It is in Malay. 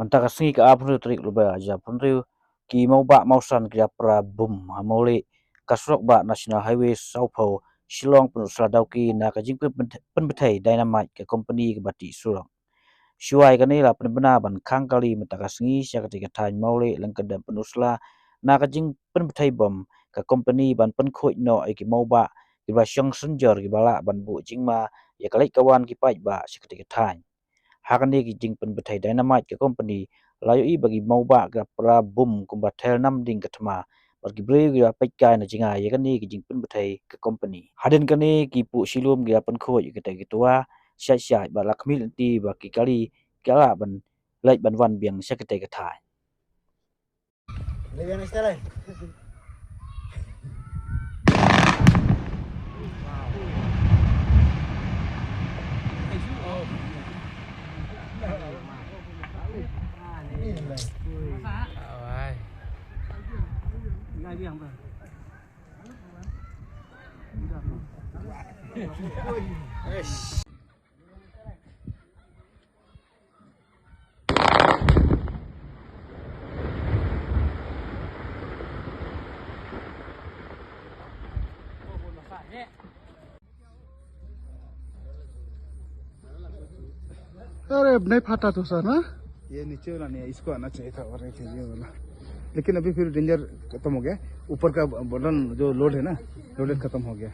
Mentaka sengi ka apun trik luba aja pun ki mau ba mausan kira pra bum Mawlieh ka Surok ba National Highway Saupo Shillong pun Sladauki na ka jing pen betai dynamite ke company ke bati Surok. Shuai ka ni la pen bena ban khang kali mentaka sengi sia ketika tan Mawlieh lang kedam penusla na ka jing pen betai bom ka company ban pen khoi no ai ki mau ba ki ba syong senjor ki bala ban bu jingma ya kalai kawan ki pai ba sia ketika tan. Hakani ki jing pen betai dynamite ke company layu i bagi mau ba ga pra bum Kumba tel Namding ketma bagi bre ga pekai na jinga ye kani ki jing pen betai ke company haden kani ki pu silum ga pen kho ye kata gitua syai syai ba lakmil ti ba ki kali kala ban lai ban wan biang sya kata ka thai Lebih sekali. अरे अब नहीं फटा तो सर ना ये नीचे वाला नहीं है, इसको आना चाहिए था और एक ये वाला, लेकिन अभी फिर डेंजर खत्म हो गया। ऊपर का बटन जो लोड है ना, लोडेड खत्म हो गया।